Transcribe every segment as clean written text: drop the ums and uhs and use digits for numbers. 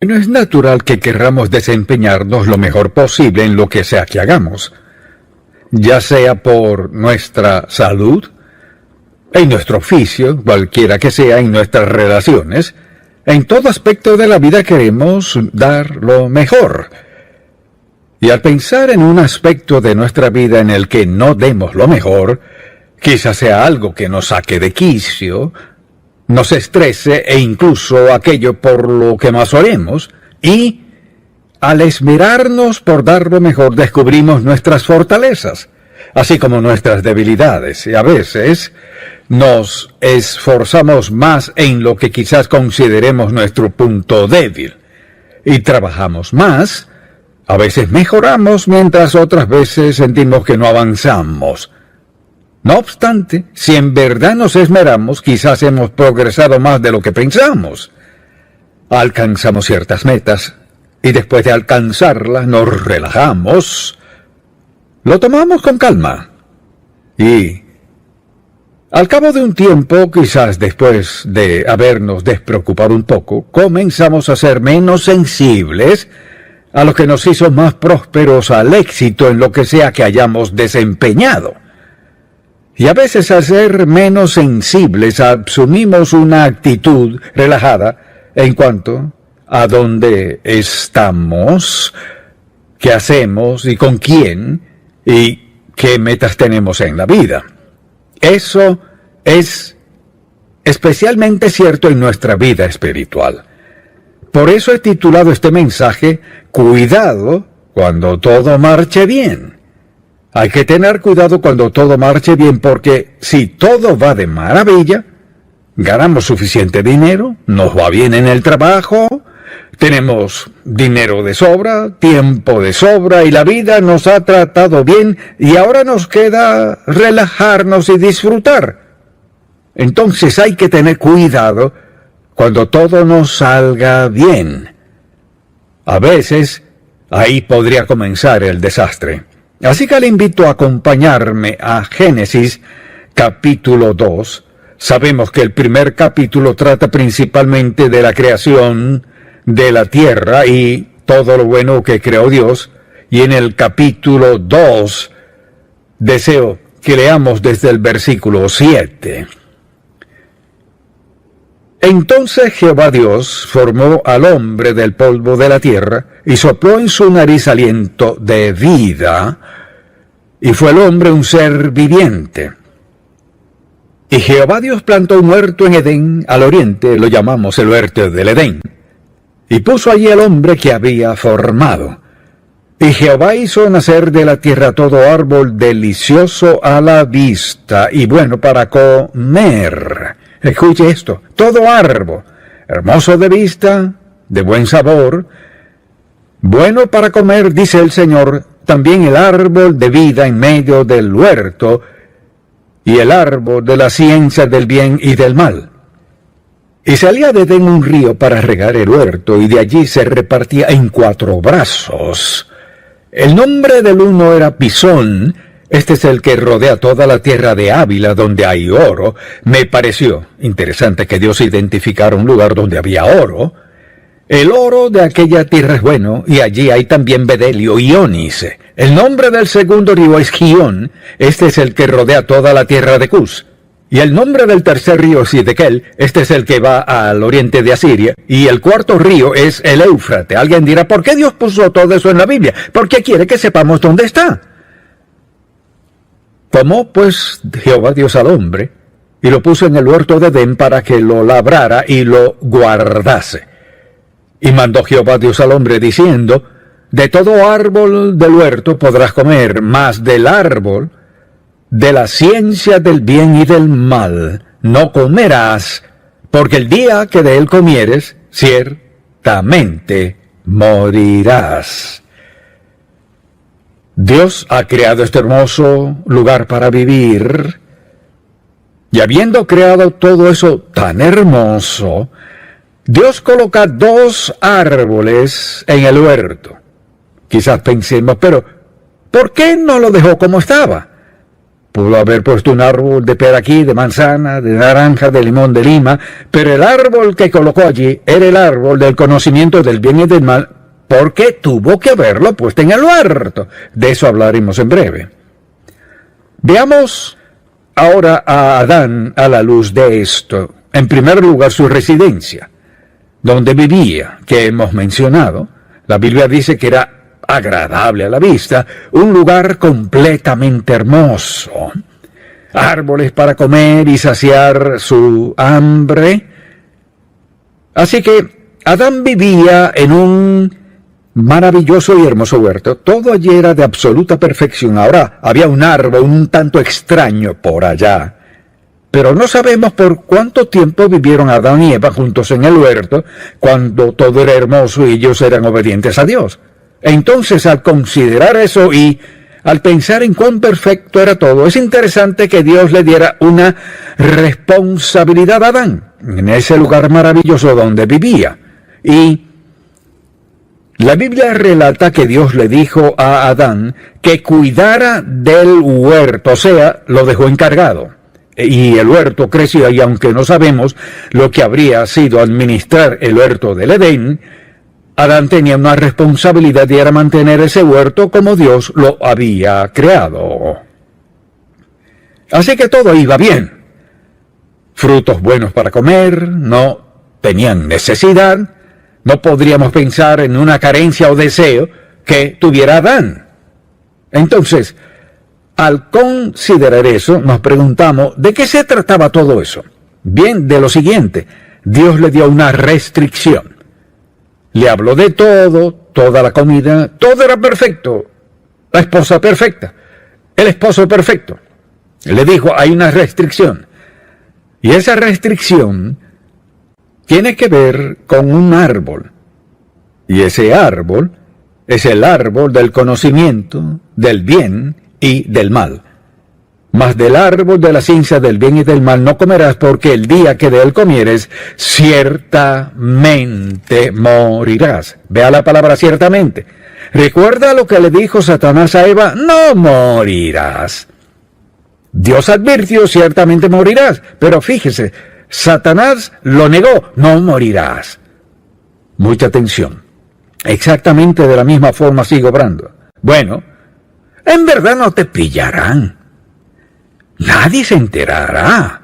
No es natural que querramos desempeñarnos lo mejor posible en lo que sea que hagamos, ya sea por nuestra salud, en nuestro oficio, cualquiera que sea, en nuestras relaciones. En todo aspecto de la vida queremos dar lo mejor. Y al pensar en un aspecto de nuestra vida en el que no demos lo mejor, quizás sea algo que nos saque de quicio, nos estrese e incluso aquello por lo que más oremos, y al esmerarnos por dar lo mejor descubrimos nuestras fortalezas, así como nuestras debilidades, y a veces nos esforzamos más en lo que quizás consideremos nuestro punto débil, y trabajamos más, a veces mejoramos, mientras otras veces sentimos que no avanzamos. No obstante, si en verdad nos esmeramos, quizás hemos progresado más de lo que pensamos. Alcanzamos ciertas metas, y después de alcanzarlas nos relajamos, lo tomamos con calma, y al cabo de un tiempo, quizás después de habernos despreocupado un poco, comenzamos a ser menos sensibles a lo que nos hizo más prósperos al éxito en lo que sea que hayamos desempeñado. Y a veces al ser menos sensibles asumimos una actitud relajada en cuanto a dónde estamos, qué hacemos y con quién y qué metas tenemos en la vida. Eso es especialmente cierto en nuestra vida espiritual. Por eso he titulado este mensaje Cuidado cuando todo marche bien. Hay que tener cuidado cuando todo marche bien, porque si todo va de maravilla, ganamos suficiente dinero, nos va bien en el trabajo, tenemos dinero de sobra, tiempo de sobra, y la vida nos ha tratado bien, y ahora nos queda relajarnos y disfrutar. Entonces hay que tener cuidado cuando todo nos salga bien. A veces, ahí podría comenzar el desastre. Así que le invito a acompañarme a Génesis capítulo 2. Sabemos que el primer capítulo trata principalmente de la creación de la tierra y todo lo bueno que creó Dios. Y en el capítulo 2 deseo que leamos desde el versículo 7. Entonces Jehová Dios formó al hombre del polvo de la tierra, y sopló en su nariz aliento de vida, y fue el hombre un ser viviente. Y Jehová Dios plantó un huerto en Edén, al oriente, lo llamamos el huerto del Edén, y puso allí al hombre que había formado. Y Jehová hizo nacer de la tierra todo árbol delicioso a la vista, y bueno para comer. Escuche esto, todo árbol, hermoso de vista, de buen sabor, bueno para comer, dice el Señor, también el árbol de vida en medio del huerto, y el árbol de la ciencia del bien y del mal. Y salía de Edén un río para regar el huerto, y de allí se repartía en 4 brazos. El nombre del uno era Pisón. Este es el que rodea toda la tierra de Ávila, donde hay oro. Me pareció interesante que Dios identificara un lugar donde había oro. El oro de aquella tierra es bueno, y allí hay también bedelio y ónice. El nombre del segundo río es Gihón. Este es el que rodea toda la tierra de Cus. Y el nombre del tercer río es Hidekel. Este es el que va al oriente de Asiria. Y el cuarto río es el Éufrates. Alguien dirá, ¿por qué Dios puso todo eso en la Biblia? Porque quiere que sepamos dónde está. Tomó pues Jehová Dios al hombre, y lo puso en el huerto de Edén para que lo labrara y lo guardase. Y mandó Jehová Dios al hombre diciendo, de todo árbol del huerto podrás comer, mas del árbol de la ciencia del bien y del mal no comerás, porque el día que de él comieres, ciertamente morirás. Dios ha creado este hermoso lugar para vivir, y habiendo creado todo eso tan hermoso, Dios coloca 2 árboles en el huerto. Quizás pensemos, pero ¿por qué no lo dejó como estaba? Pudo haber puesto un árbol de pera aquí, de manzana, de naranja, de limón, de lima, pero el árbol que colocó allí era el árbol del conocimiento del bien y del mal, porque tuvo que haberlo puesto en el huerto. De eso hablaremos en breve. Veamos ahora a Adán a la luz de esto. En primer lugar, su residencia, donde vivía, que hemos mencionado. La Biblia dice que era agradable a la vista, un lugar completamente hermoso. Árboles para comer y saciar su hambre. Así que Adán vivía en un maravilloso y hermoso huerto. Todo allí era de absoluta perfección. Ahora había un árbol un tanto extraño por allá. Pero no sabemos por cuánto tiempo vivieron Adán y Eva juntos en el huerto, cuando todo era hermoso y ellos eran obedientes a Dios. Entonces, al considerar eso y al pensar en cuán perfecto era todo, es interesante que Dios le diera una responsabilidad a Adán en ese lugar maravilloso donde vivía. Y la Biblia relata que Dios le dijo a Adán que cuidara del huerto, o sea, lo dejó encargado. Y el huerto creció, y aunque no sabemos lo que habría sido administrar el huerto del Edén, Adán tenía una responsabilidad y era mantener ese huerto como Dios lo había creado. Así que todo iba bien. Frutos buenos para comer, no tenían necesidad. No podríamos pensar en una carencia o deseo que tuviera Adán. Entonces, al considerar eso, nos preguntamos, ¿de qué se trataba todo eso? Bien, de lo siguiente: Dios le dio una restricción. Le habló de todo, toda la comida, todo era perfecto. La esposa perfecta, el esposo perfecto. Le dijo, hay una restricción. Y esa restricción tiene que ver con un árbol. Y ese árbol es el árbol del conocimiento, del bien y del mal. Mas del árbol de la ciencia del bien y del mal no comerás, porque el día que de él comieres, ciertamente morirás. Vea la palabra ciertamente. Recuerda lo que le dijo Satanás a Eva: no morirás. Dios advirtió: ciertamente morirás. Pero fíjese, Satanás lo negó: no morirás. Mucha atención. Exactamente de la misma forma sigue obrando. Bueno, en verdad no te pillarán. Nadie se enterará.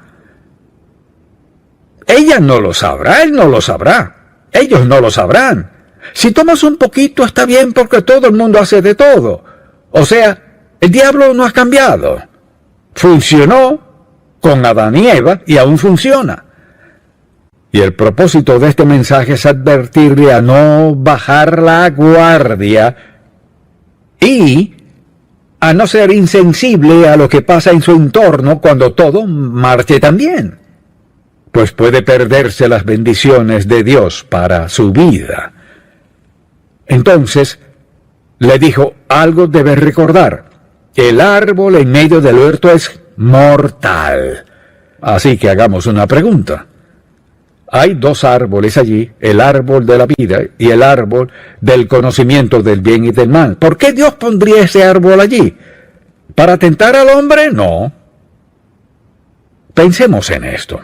Ella no lo sabrá, él no lo sabrá. Ellos no lo sabrán. Si tomas un poquito está bien, porque todo el mundo hace de todo. O sea, el diablo no ha cambiado. Funcionó con Adán y Eva y aún funciona. Y el propósito de este mensaje es advertirle a no bajar la guardia y a no ser insensible a lo que pasa en su entorno cuando todo marche tan bien, pues puede perderse las bendiciones de Dios para su vida. Entonces, le dijo, algo debes recordar: el árbol en medio del huerto es mortal. Así que hagamos una pregunta. Hay dos árboles allí, el árbol de la vida y el árbol del conocimiento del bien y del mal. ¿Por qué Dios pondría ese árbol allí? ¿Para tentar al hombre? No. Pensemos en esto.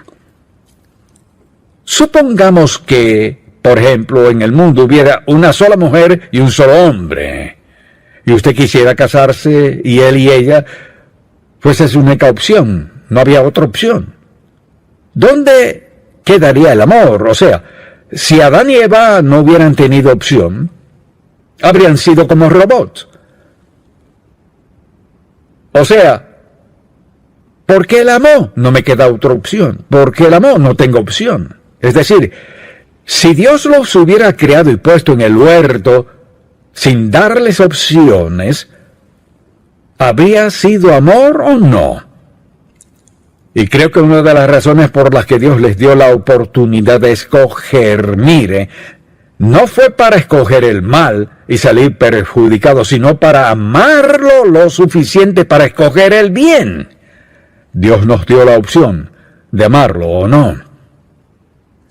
Supongamos que, por ejemplo, en el mundo hubiera una sola mujer y un solo hombre, y usted quisiera casarse y él y ella, pues es su única opción, no había otra opción. ¿Dónde quedaría el amor? O sea, si Adán y Eva no hubieran tenido opción, habrían sido como robots. O sea, ¿por qué él amó? No me queda otra opción. ¿Por qué él amó? No tengo opción. Es decir, si Dios los hubiera creado y puesto en el huerto sin darles opciones, ¿habría sido amor o no? Y creo que una de las razones por las que Dios les dio la oportunidad de escoger, mire, no fue para escoger el mal y salir perjudicado, sino para amarlo lo suficiente para escoger el bien. Dios nos dio la opción de amarlo o no.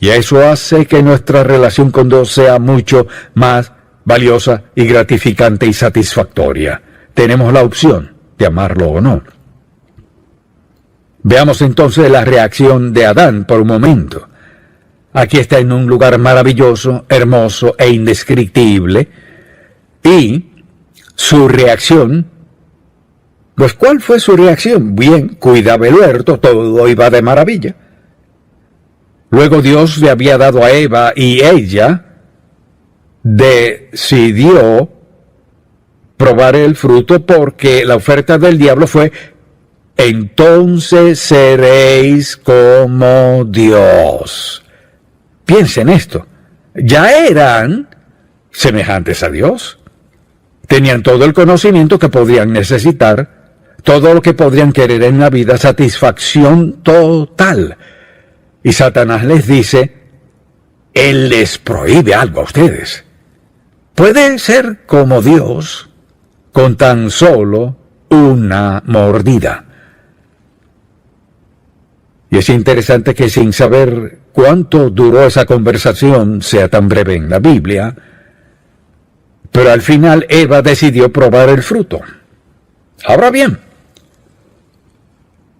Y eso hace que nuestra relación con Dios sea mucho más valiosa y gratificante y satisfactoria. Tenemos la opción de amarlo o no. Veamos entonces la reacción de Adán por un momento. Aquí está en un lugar maravilloso, hermoso e indescriptible. Y su reacción, pues ¿cuál fue su reacción? Bien, cuidaba el huerto, todo iba de maravilla. Luego Dios le había dado a Eva y ella decidió probar el fruto porque la oferta del diablo fue: entonces seréis como Dios. Piensen esto, ya eran semejantes a Dios. Tenían todo el conocimiento que podrían necesitar, todo lo que podrían querer en la vida, satisfacción total. Y Satanás les dice, Él les prohíbe algo a ustedes. Pueden ser como Dios con tan solo una mordida. Y es interesante que sin saber cuánto duró esa conversación, sea tan breve en la Biblia, pero al final Eva decidió probar el fruto. Ahora bien,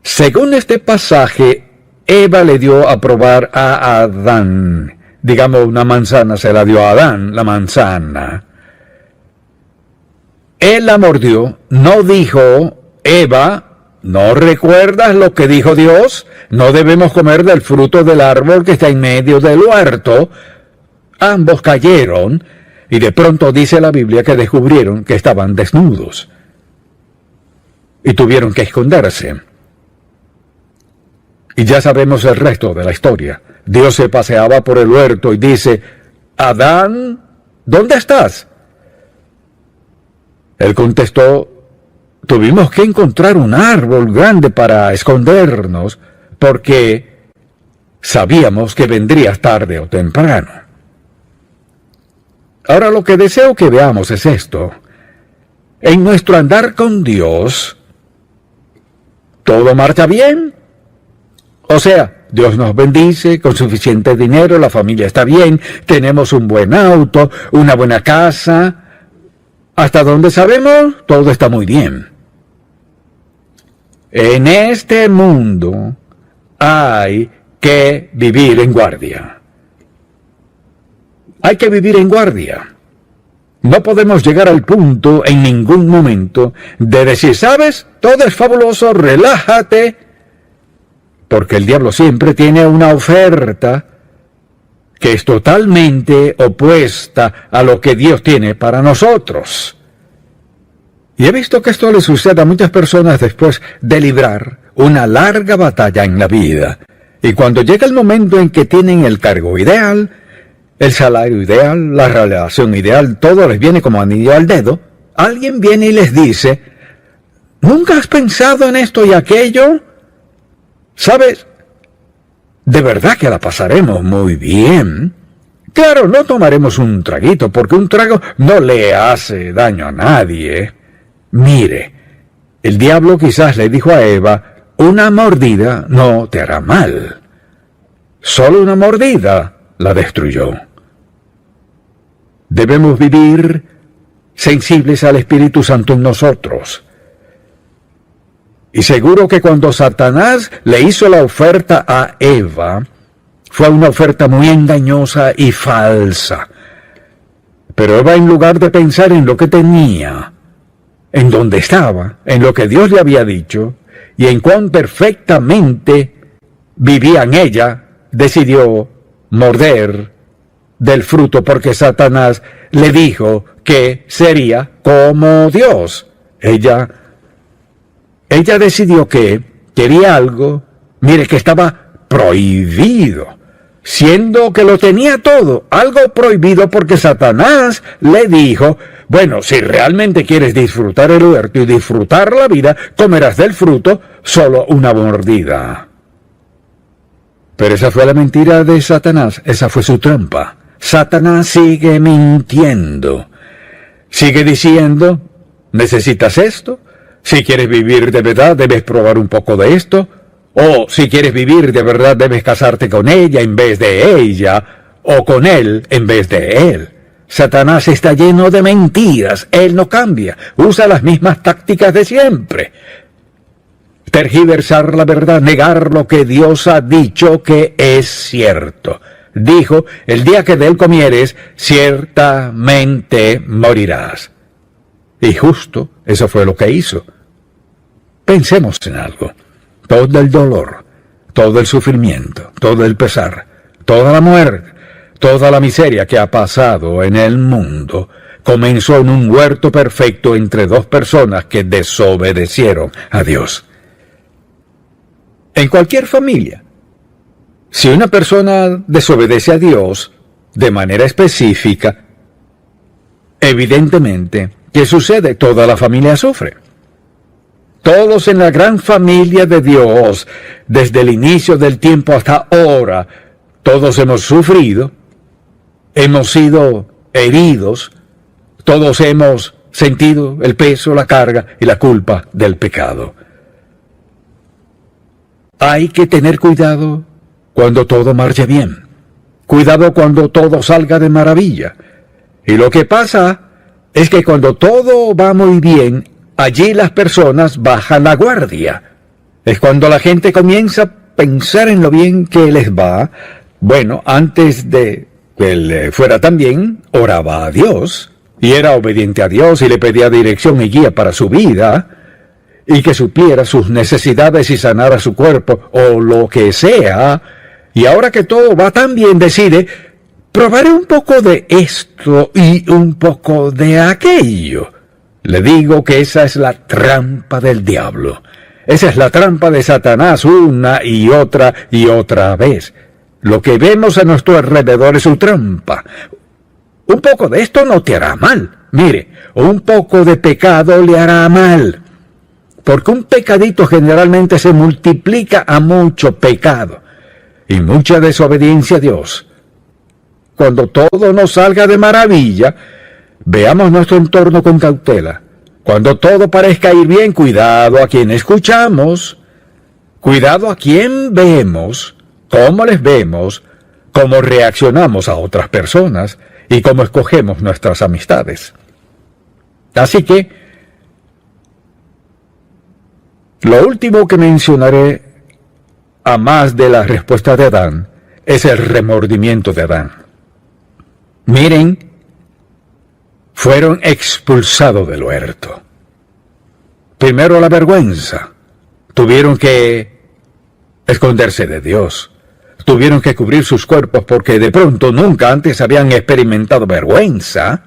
según este pasaje, Eva le dio a probar a Adán. Digamos, una manzana se la dio a Adán, la manzana. Él la mordió, no dijo, Eva, ¿no recuerdas lo que dijo Dios? No debemos comer del fruto del árbol que está en medio del huerto. Ambos cayeron, y de pronto dice la Biblia que descubrieron que estaban desnudos. Y tuvieron que esconderse. Y ya sabemos el resto de la historia. Dios se paseaba por el huerto y dice, Adán, ¿dónde estás? Él contestó, tuvimos que encontrar un árbol grande para escondernos, porque sabíamos que vendrías tarde o temprano. Ahora lo que deseo que veamos es esto. En nuestro andar con Dios, ¿todo marcha bien? O sea, Dios nos bendice con suficiente dinero, la familia está bien, tenemos un buen auto, una buena casa. Hasta donde sabemos, todo está muy bien. En este mundo hay que vivir en guardia. Hay que vivir en guardia. No podemos llegar al punto en ningún momento de decir, ¿sabes? Todo es fabuloso, relájate. Porque el diablo siempre tiene una oferta que es totalmente opuesta a lo que Dios tiene para nosotros. Y he visto que esto le sucede a muchas personas después de librar una larga batalla en la vida. Y cuando llega el momento en que tienen el cargo ideal, el salario ideal, la relación ideal, todo les viene como anillo al dedo, alguien viene y les dice, ¿nunca has pensado en esto y aquello? ¿Sabes? De verdad que la pasaremos muy bien. Claro, no tomaremos un traguito, porque un trago no le hace daño a nadie. Mire, el diablo quizás le dijo a Eva, una mordida no te hará mal. Solo una mordida la destruyó. Debemos vivir sensibles al Espíritu Santo en nosotros. Y seguro que cuando Satanás le hizo la oferta a Eva, fue una oferta muy engañosa y falsa. Pero Eva, en lugar de pensar en lo que tenía, en dónde estaba, en lo que Dios le había dicho, y en cuán perfectamente vivía en ella, decidió morder del fruto porque Satanás le dijo que sería como Dios. Ella decidió que quería algo, mire, que estaba prohibido, siendo que lo tenía todo, algo prohibido porque Satanás le dijo, bueno, si realmente quieres disfrutar el huerto y disfrutar la vida, comerás del fruto solo una mordida. Pero esa fue la mentira de Satanás, esa fue su trampa. Satanás sigue mintiendo, sigue diciendo, ¿necesitas esto? Si quieres vivir de verdad, debes probar un poco de esto. O si quieres vivir de verdad, debes casarte con ella en vez de ella, o con él en vez de él. Satanás está lleno de mentiras, él no cambia, usa las mismas tácticas de siempre. tergiversar la verdad, negar lo que Dios ha dicho que es cierto. Dijo, el día que de él comieres, ciertamente morirás. Y justo eso fue lo que hizo. Pensemos en algo. Todo el dolor, todo el sufrimiento, todo el pesar, toda la muerte, toda la miseria que ha pasado en el mundo, comenzó en un huerto perfecto entre dos personas que desobedecieron a Dios. En cualquier familia, si una persona desobedece a Dios de manera específica, evidentemente, ¿qué sucede? Toda la familia sufre. Todos en la gran familia de Dios, desde el inicio del tiempo hasta ahora, todos hemos sufrido, hemos sido heridos, todos hemos sentido el peso, la carga y la culpa del pecado. Hay que tener cuidado cuando todo marche bien. Cuidado cuando todo salga de maravilla. Y lo que pasa es que cuando todo va muy bien, allí las personas bajan la guardia. Es cuando la gente comienza a pensar en lo bien que les va. Bueno, antes de que le fuera tan bien, oraba a Dios, y era obediente a Dios y le pedía dirección y guía para su vida, y que supiera sus necesidades y sanara su cuerpo, o lo que sea. Y ahora que todo va tan bien, decide, probaré un poco de esto y un poco de aquello. Le digo que esa es la trampa del diablo. Esa es la trampa de Satanás una y otra vez. Lo que vemos a nuestro alrededor es su trampa. Un poco de esto no te hará mal. Mire, un poco de pecado le hará mal. Porque un pecadito generalmente se multiplica a mucho pecado y mucha desobediencia a Dios. Cuando todo nos salga de maravilla, veamos nuestro entorno con cautela. Cuando todo parezca ir bien, cuidado a quien escuchamos, cuidado a quien vemos, cómo les vemos, cómo reaccionamos a otras personas y cómo escogemos nuestras amistades. Así que, lo último que mencionaré, a más de la respuesta de Adán, es el remordimiento de Adán. Miren, fueron expulsados del huerto. Primero la vergüenza. Tuvieron que esconderse de Dios. Tuvieron que cubrir sus cuerpos porque de pronto nunca antes habían experimentado vergüenza.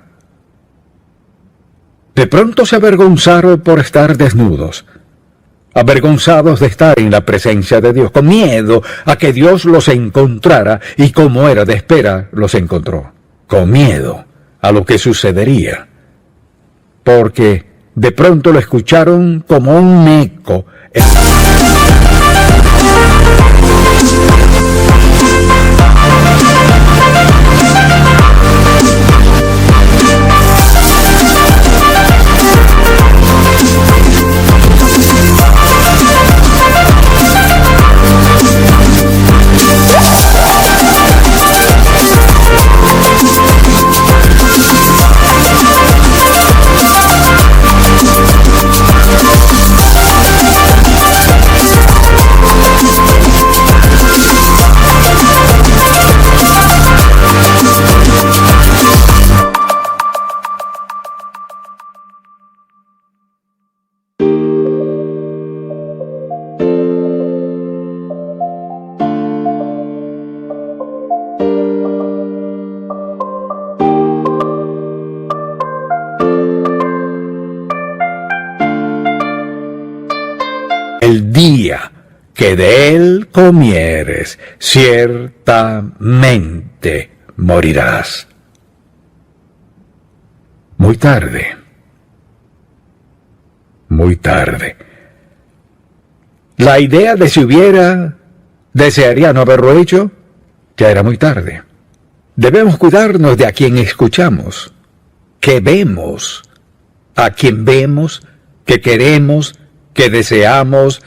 De pronto se avergonzaron por estar desnudos, avergonzados de estar en la presencia de Dios, con miedo a que Dios los encontrara, y como era de esperar, los encontró, con miedo a lo que sucedería, porque de pronto lo escucharon como un eco. El día que de él comieres, ciertamente morirás. Muy tarde. Muy tarde. La idea de si desearía no haberlo hecho, ya era muy tarde. Debemos cuidarnos de a quien escuchamos, que vemos, a quien vemos, que queremos, que deseamos,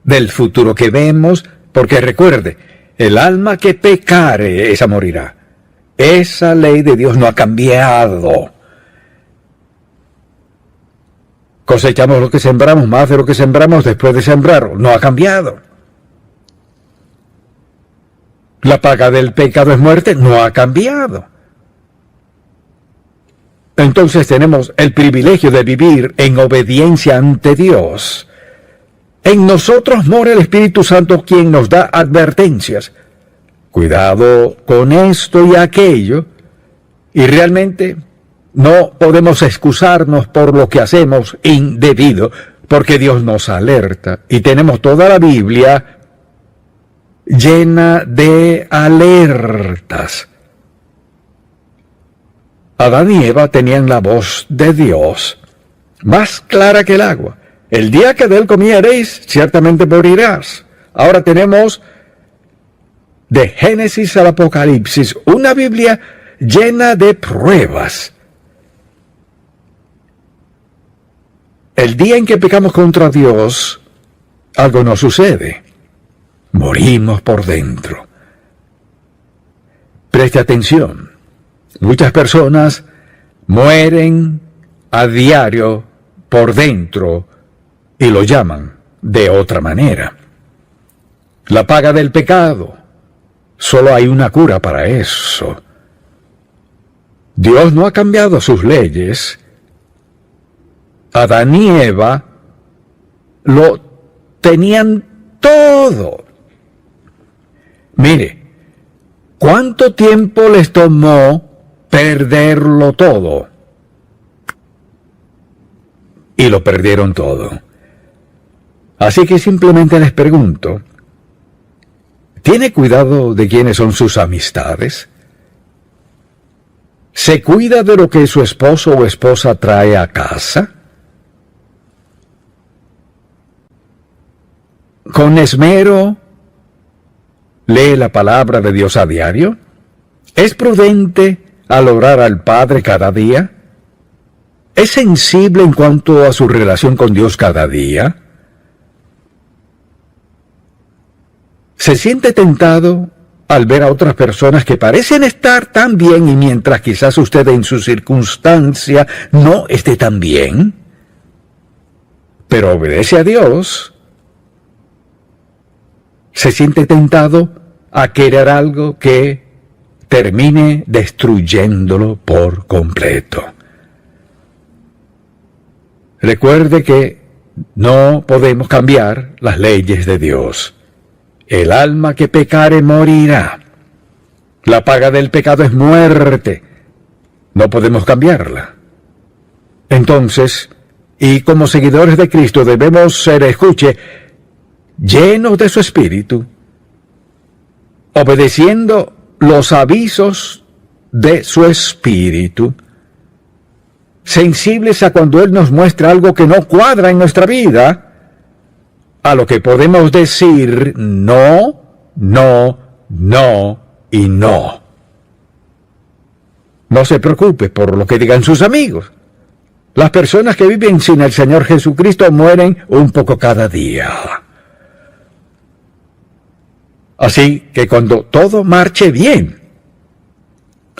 del futuro que vemos, porque recuerde, el alma que pecare, esa morirá. Esa ley de Dios no ha cambiado. Cosechamos lo que sembramos, más de lo que sembramos después de sembrarlo. No ha cambiado. La paga del pecado es muerte. No ha cambiado. Entonces tenemos el privilegio de vivir en obediencia ante Dios. En nosotros mora el Espíritu Santo, quien nos da advertencias. Cuidado con esto y aquello. Y realmente no podemos excusarnos por lo que hacemos indebido, porque Dios nos alerta. Y tenemos toda la Biblia llena de alertas. Adán y Eva tenían la voz de Dios, más clara que el agua. El día que de él comiereis, ciertamente morirás. Ahora tenemos, de Génesis al Apocalipsis, una Biblia llena de pruebas. El día en que pecamos contra Dios, algo nos sucede. Morimos por dentro. Preste atención. Muchas personas mueren a diario por dentro y lo llaman de otra manera. La paga del pecado. Solo hay una cura para eso. Dios no ha cambiado sus leyes. Adán y Eva lo tenían todo. Mire, ¿cuánto tiempo les tomó perderlo todo? Y lo perdieron todo. Así que simplemente les pregunto, ¿tiene cuidado de quiénes son sus amistades? ¿Se cuida de lo que su esposo o esposa trae a casa? ¿Con esmero lee la palabra de Dios a diario? ¿Es prudente al orar al Padre cada día? ¿Es sensible en cuanto a su relación con Dios cada día? ¿Se siente tentado al ver a otras personas que parecen estar tan bien y mientras quizás usted en su circunstancia no esté tan bien? Pero obedece a Dios. ¿Se siente tentado a querer algo que termine destruyéndolo por completo? Recuerde que no podemos cambiar las leyes de Dios. El alma que pecare morirá. La paga del pecado es muerte. No podemos cambiarla. Entonces, y como seguidores de Cristo debemos ser, escuche, llenos de su Espíritu, obedeciendo los avisos de su Espíritu, sensibles a cuando Él nos muestra algo que no cuadra en nuestra vida, a lo que podemos decir no, no, no y no. No se preocupe por lo que digan sus amigos. Las personas que viven sin el Señor Jesucristo mueren un poco cada día. Así que cuando todo marche bien,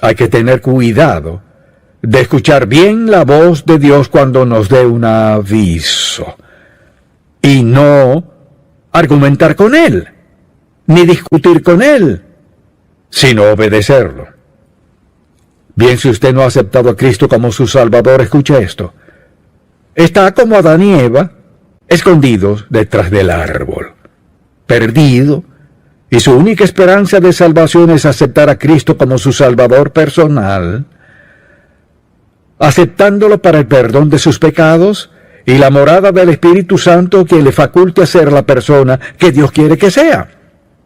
hay que tener cuidado de escuchar bien la voz de Dios cuando nos dé un aviso. Y no argumentar con Él, ni discutir con Él, sino obedecerlo. Bien, si usted no ha aceptado a Cristo como su Salvador, escuche esto. Está como Adán y Eva, escondidos detrás del árbol, perdido, y su única esperanza de salvación es aceptar a Cristo como su Salvador personal, aceptándolo para el perdón de sus pecados y la morada del Espíritu Santo que le faculte a ser la persona que Dios quiere que sea.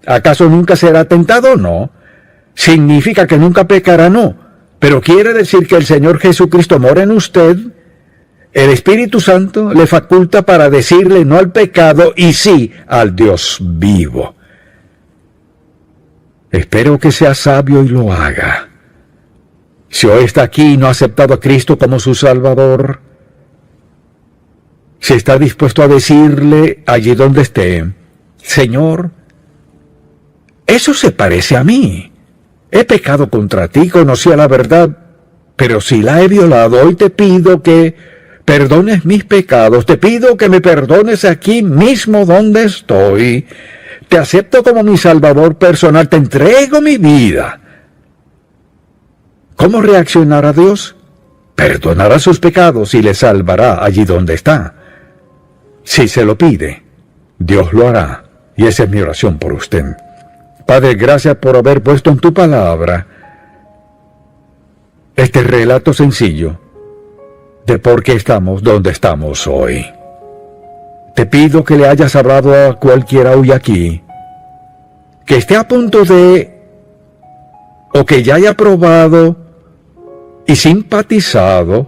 ¿Acaso nunca será tentado? No. ¿Significa que nunca pecará? No. Pero quiere decir que el Señor Jesucristo mora en usted. El Espíritu Santo le faculta para decirle no al pecado y sí al Dios vivo. Espero que sea sabio y lo haga. Si hoy está aquí y no ha aceptado a Cristo como su Salvador, si está dispuesto a decirle allí donde esté, Señor, eso se parece a mí. He pecado contra ti, conocía la verdad, pero si la he violado, hoy te pido que perdones mis pecados. Te pido que me perdones aquí mismo donde estoy. Te acepto como mi Salvador personal. Te entrego mi vida. ¿Cómo reaccionará Dios? Perdonará sus pecados y le salvará allí donde está. Si se lo pide, Dios lo hará. Y esa es mi oración por usted. Padre, gracias por haber puesto en tu palabra este relato sencillo de por qué estamos donde estamos hoy. Te pido que le hayas hablado a cualquiera hoy aquí, que esté a punto de, o que ya haya probado y simpatizado,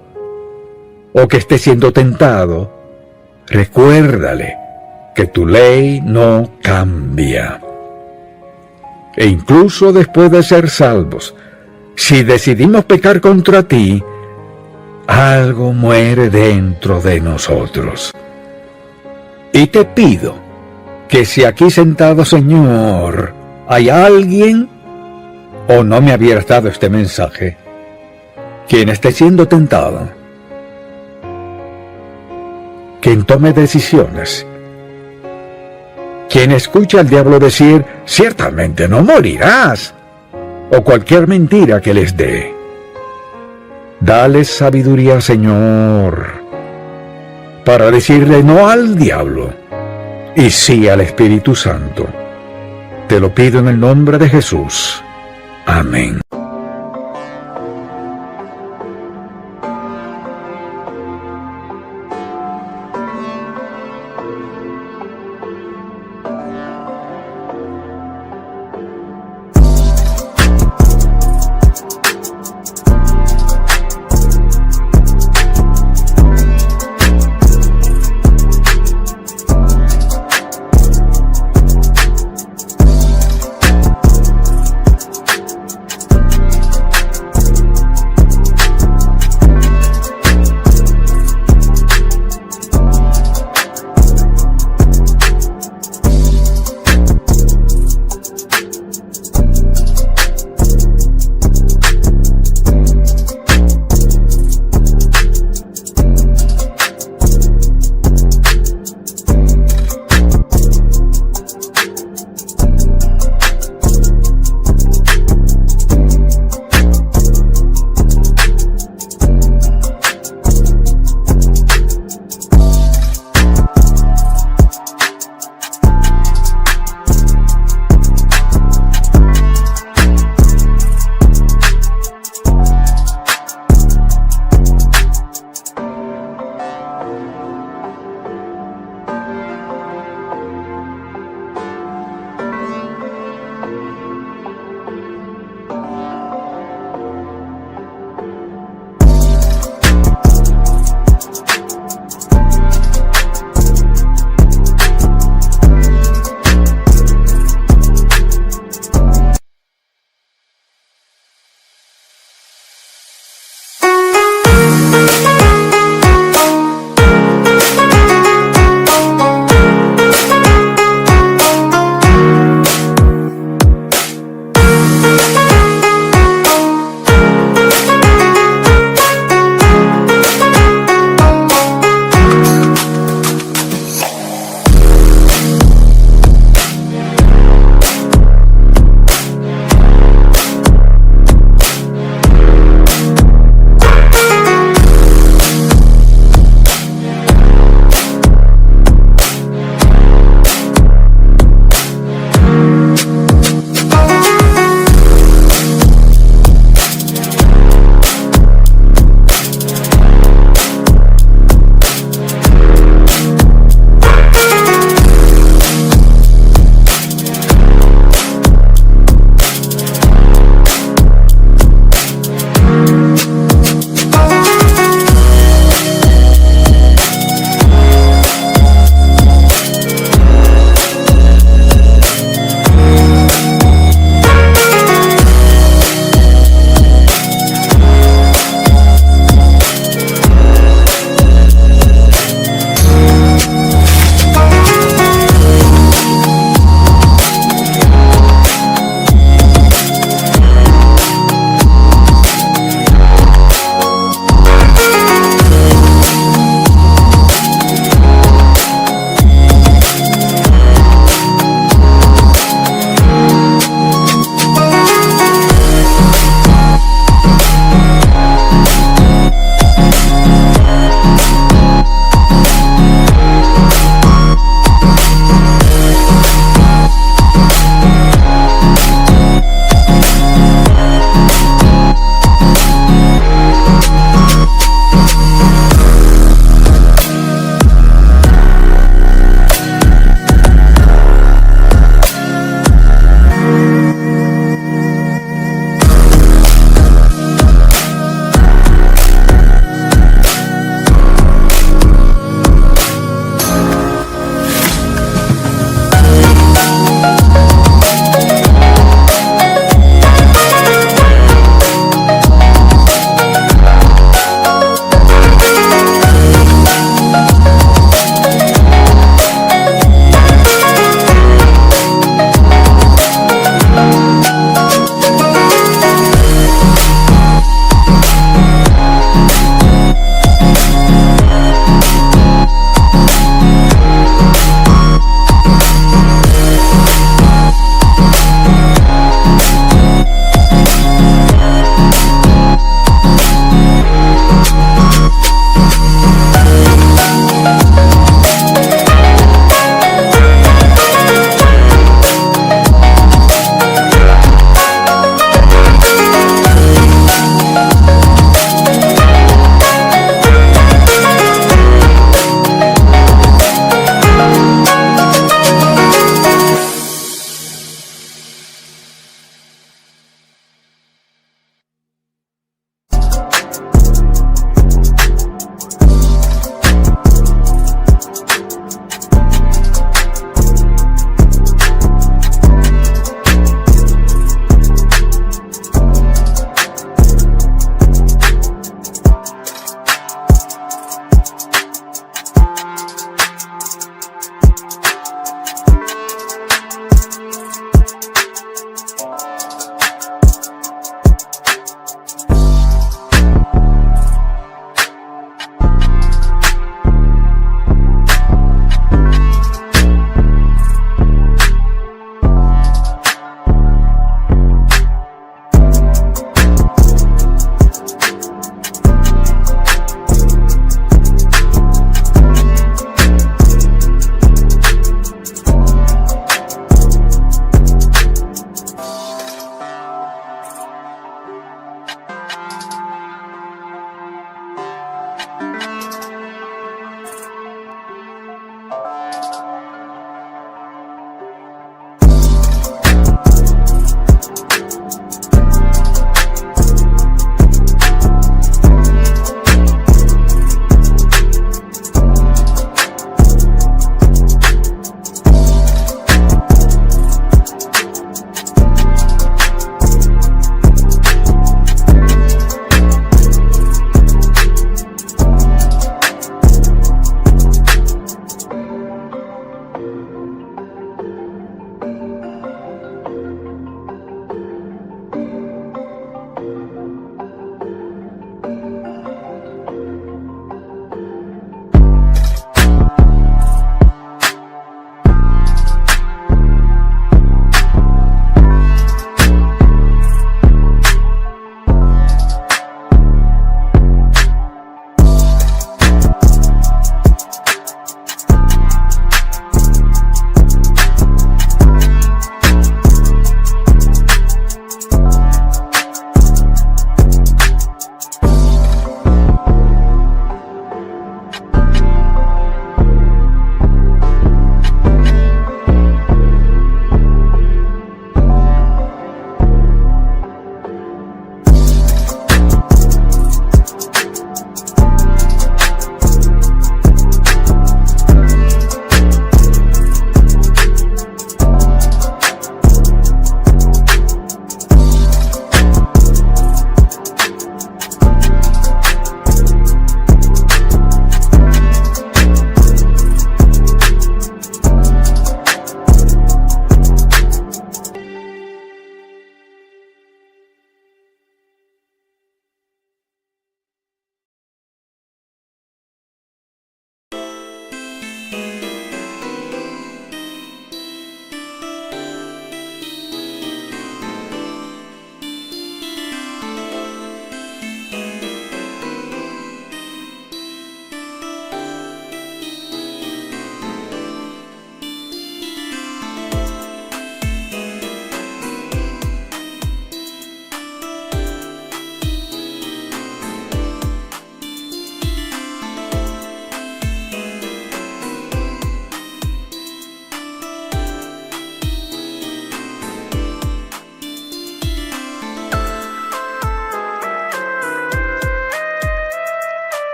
o que esté siendo tentado. Recuérdale que tu ley no cambia. E incluso después de ser salvos, si decidimos pecar contra ti, algo muere dentro de nosotros. Y te pido que si aquí sentado, Señor, hay alguien, o no me habías dado este mensaje, quien esté siendo tentado, quien tome decisiones, quien escucha al diablo decir, ciertamente no morirás, o cualquier mentira que les dé. Dale sabiduría, Señor, para decirle no al diablo y sí al Espíritu Santo. Te lo pido en el nombre de Jesús. Amén.